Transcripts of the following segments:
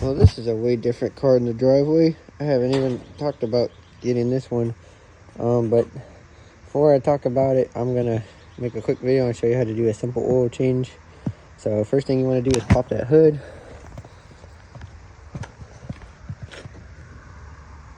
Well, this is a way different car in the driveway. I haven't even talked about getting this one. But before I talk about it, I'm gonna make a quick video and show you how to do a simple oil change. So first thing you want to do is pop that hood.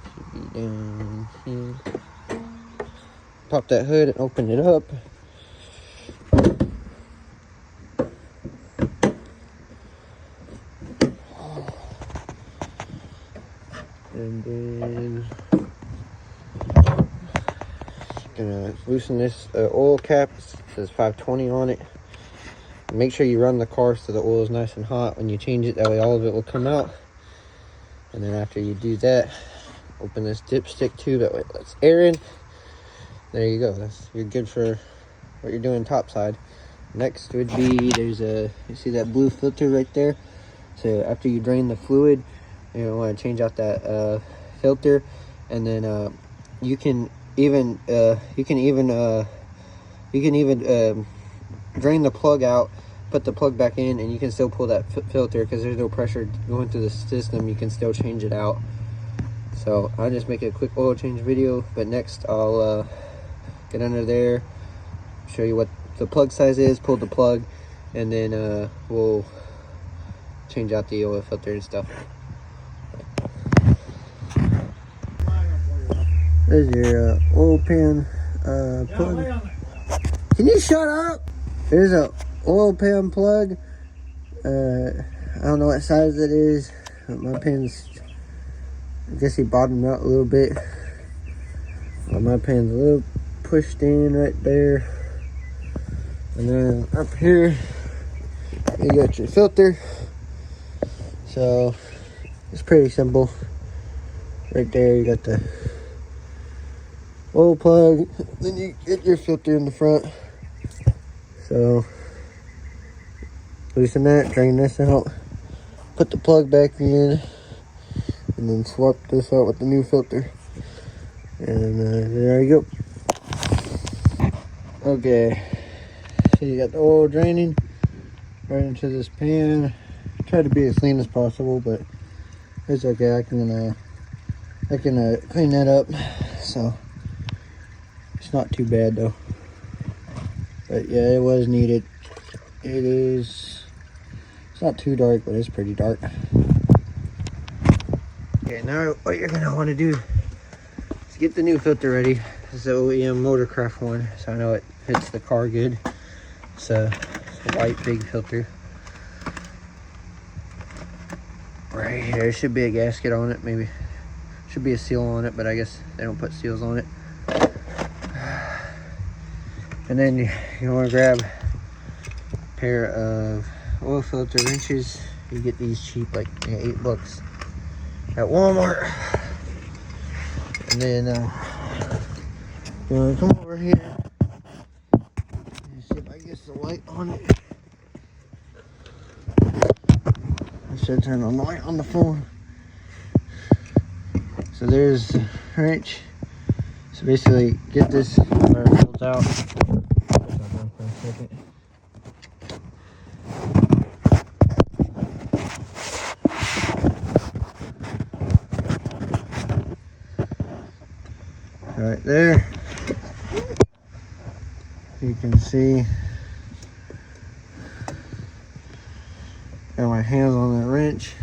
Should be down here. Pop that hood and open it up. And then gonna loosen this oil cap. It says 520 on it. Make sure you run the car so the oil is nice and hot when you change it. That way all of it will come out. And then after you do that, open this dipstick tube. That way it lets air in. There you go. You're good for what you're doing topside. Next would be, you see that blue filter right there? So after you drain the fluid, you want to change out that filter, and then you can even drain the plug out, put the plug back in, and you can still pull that filter because there's no pressure going through the system. You can still change it out. So I'll just make a quick oil change video, but next I'll get under there, show you what the plug size is, pull the plug, and then we'll change out the oil filter and stuff. There's your oil pan plug. Can you shut up? There's a oil pan plug. I don't know what size it is, but my pan's, I guess he bottomed out a little bit. Well, my pan's a little pushed in right there. And then up here, you got your filter. So it's pretty simple. Right there, you got the oil plug, then you get your filter in the front. So loosen that, drain this out, put the plug back in, and then swap this out with the new filter. And there you go. Okay, so you got the oil draining right into this pan. Try to be as clean as possible, but it's okay. I can clean that up. So it's not too bad though. But yeah, it was needed. It's not too dark, but it's pretty dark. Okay, now what you're gonna want to do is get the new filter ready. This is the OEM Motorcraft one, so I know it fits the car good. It's a white big filter. Right here, there should be a gasket on it, maybe. Should be a seal on it, but I guess they don't put seals on it. And then you want to grab a pair of oil filter wrenches. You get these cheap, like $8 at Walmart. And then you want to come over here and see if I get the light on it. I should turn on the light on the phone. So there's the wrench. So basically, get this wire pulled out. For a second. Right there, you can see. Got my hands on that wrench.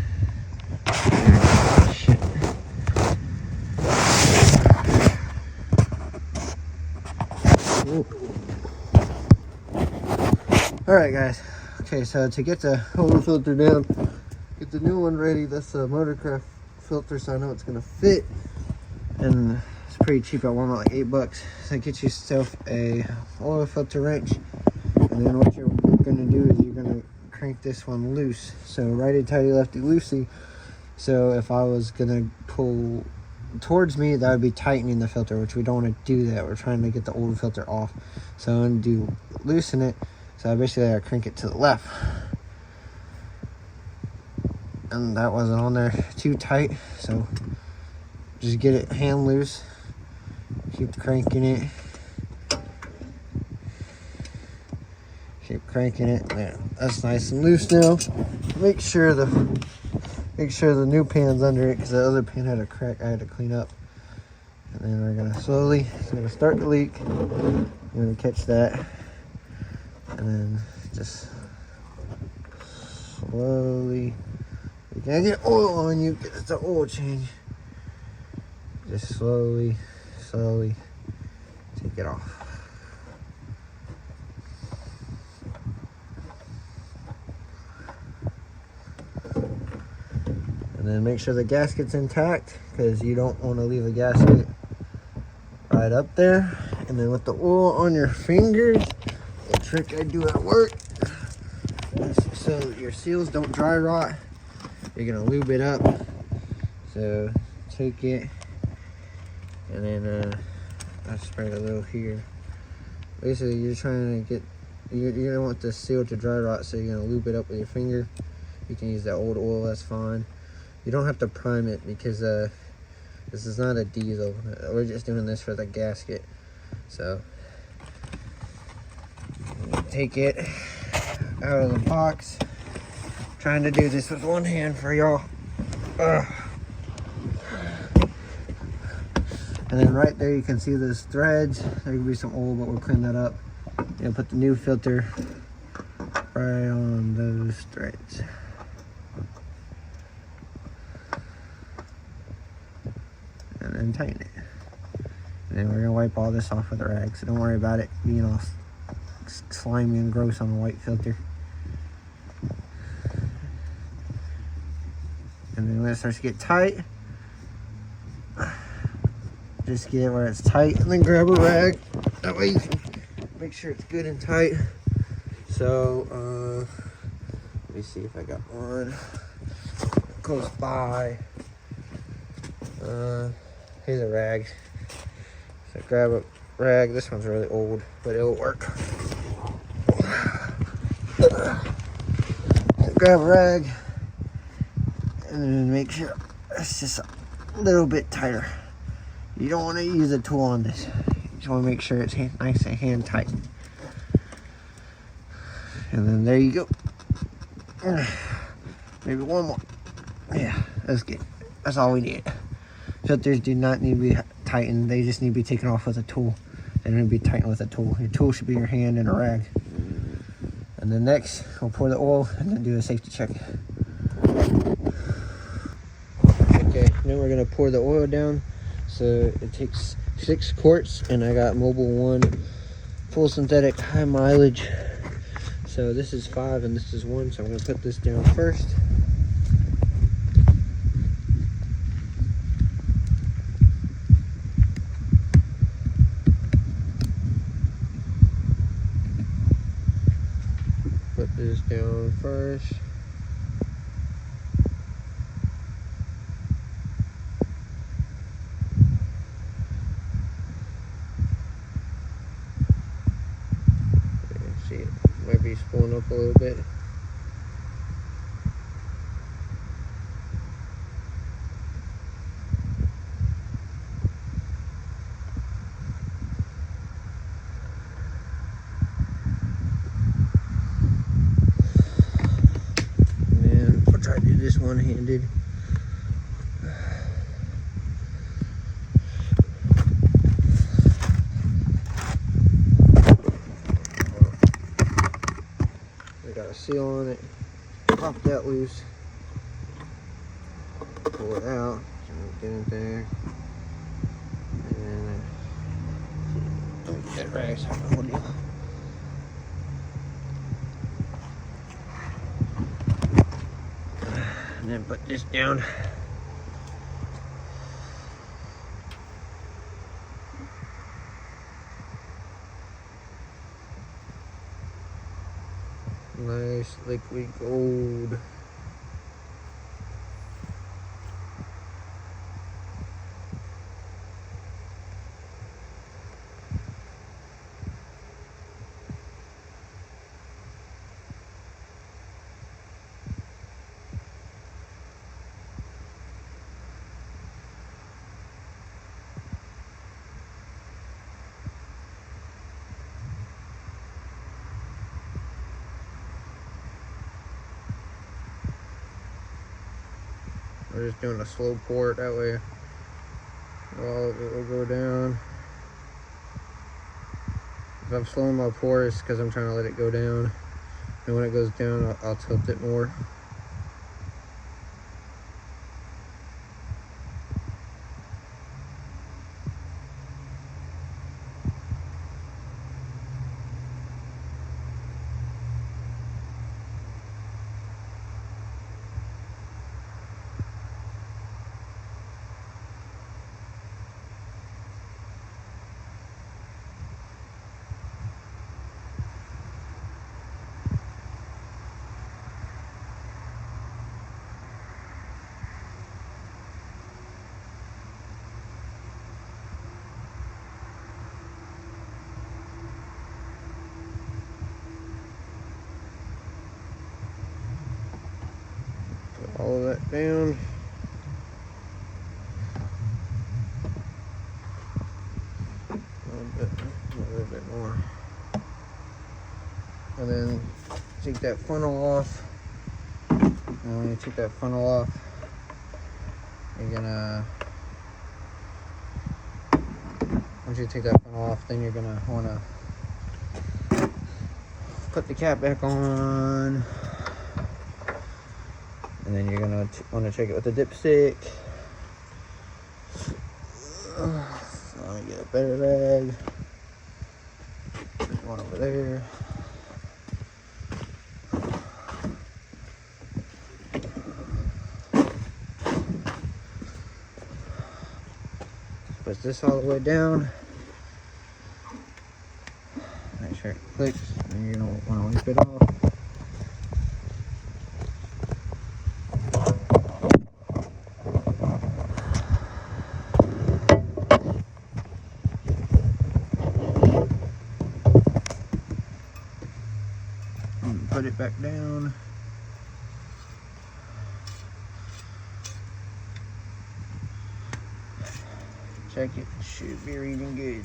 Shit. Alright guys, okay, so to get the oil filter down, get the new one ready. That's a Motorcraft filter, so I know it's gonna fit, and it's pretty cheap at Walmart, like $8. So get yourself a oil filter wrench, and then what you're gonna do is you're gonna crank this one loose. So righty tighty, lefty loosey. So if I was gonna pull towards me, that would be tightening the filter, which we don't want to do that. We're trying to get the old filter off. So I'm gonna do loosen it. So I basically gotta crank it to the left. And that wasn't on there too tight, so just get it hand loose. Keep cranking it. Keep cranking it. There, that's nice and loose now. Make sure make sure the new pan's under it because the other pan had a crack I had to clean up. And then we're gonna slowly, it's gonna start the leak. You're gonna catch that. And then just slowly, you're gonna get oil on you because it's an oil change. Just slowly take it off. And then make sure the gasket's intact because you don't want to leave a gasket right up there. And then with the oil on your fingers, the trick I do at work is so your seals don't dry rot. You're gonna lube it up. So take it and then I spread a little here. Basically, you're trying to get, you don't want the seal to dry rot, so you're gonna lube it up with your finger. You can use that old oil, that's fine. You don't have to prime it because this is not a diesel. We're just doing this for the gasket. So take it out of the box. I'm trying to do this with one hand for y'all. And then right there you can see those threads. There could be some oil, but we'll clean that up. You know, put the new filter right on those threads. And then tighten it. And then we're gonna wipe all this off with a rag, so don't worry about it being all slimy and gross on the white filter. And then when it starts to get tight, just get it where it's tight and then grab a rag. That way you can make sure it's good and tight. So, let me see if I got one close by. Here's a rag. So grab a rag. This one's really old, but it'll work. So grab a rag and then make sure it's just a little bit tighter. You don't want to use a tool on this. You just want to make sure it's nice and hand tight. And then there you go. Maybe one more. Yeah, that's good. That's all we need. Filters do not need to be tightened. They just need to be taken off with a tool. They don't need to be tightened with a tool. Your tool should be your hand and a rag. And then next, we'll pour the oil and then do a safety check. Okay, now we're gonna pour the oil down. So it takes 6 quarts, and I got Mobil 1 full synthetic high mileage. So this is 5 and this is 1, so I'm gonna put this down first. Put this down first. See, it might be spooling up a little bit. And I'll try to do this one-handed. Got a seal on it. Pop that loose. Pull it out. Get in there. And don't get that rag so I can hold you. And then put this down. Nice liquid gold. We're just doing a slow pour that way all of it will go down. If I'm slowing my pour, it's because I'm trying to let it go down. And when it goes down, I'll tilt it more. All of that down. A little bit more. And then take that funnel off. And when you take that funnel off, you're gonna, once you take that funnel off, then you're gonna wanna put the cap back on. And then you're gonna want to check it with a dipstick. Let me get a better rag. There's one over there. Push this all the way down. Make sure it clicks, and you're gonna want to wipe it off. Put it back down. Check it, should be reading good.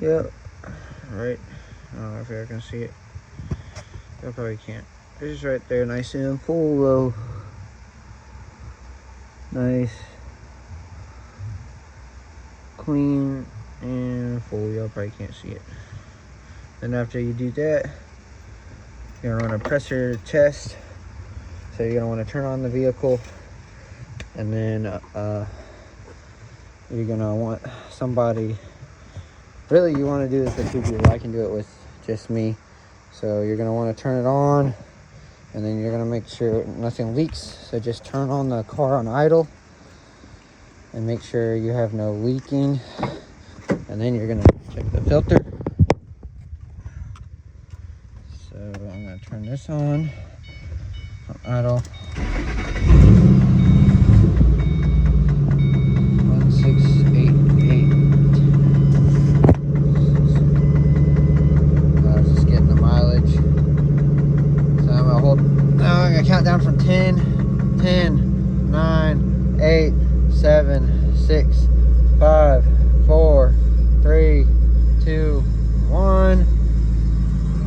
Yep. Alright. I don't know if you can see it. I probably can't. It's just right there, nice and full though. Nice. Clean and full. Y'all probably can't see it. Then after you do that, you're gonna run a pressure test. So you're gonna want to turn on the vehicle, and then you're gonna want somebody. Really, you want to do this with 2 people. I can do it with just me. So you're gonna want to turn it on, and then you're gonna make sure nothing leaks. So just turn on the car on idle. And make sure you have no leaking. And then you're gonna check the filter. So I'm gonna turn this on idle. 1688. I was just getting the mileage. So I'm gonna hold. Now I'm gonna count down from 10, 10, 9, 8. 7, 6, 5, 4, 3, 2, 1.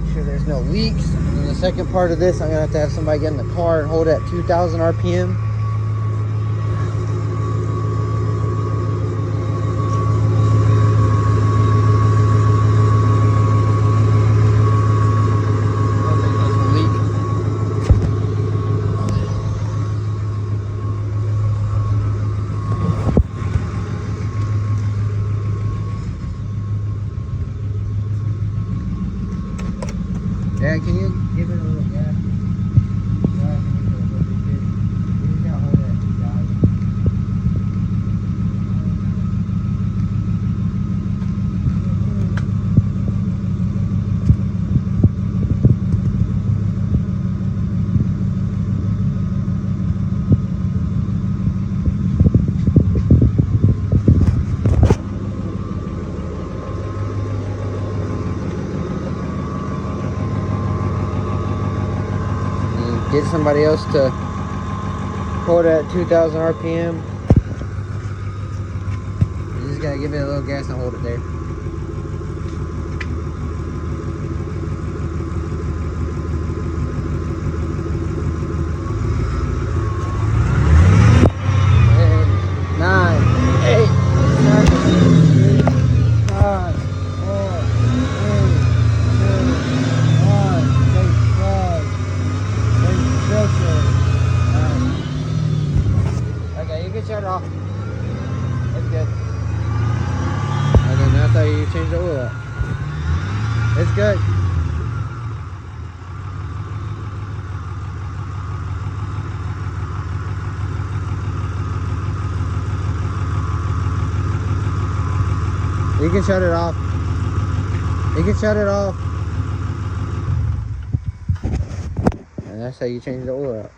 Make sure there's no leaks. And the second part of this, I'm gonna have to have somebody get in the car and hold it at 2,000 RPM. Yeah, can you give it a little gas? Get somebody else to hold it at 2,000 RPM. You just gotta give it a little gas and hold it there. you change the oil out. It's good. You can shut it off. You can shut it off. And that's how you change the oil out.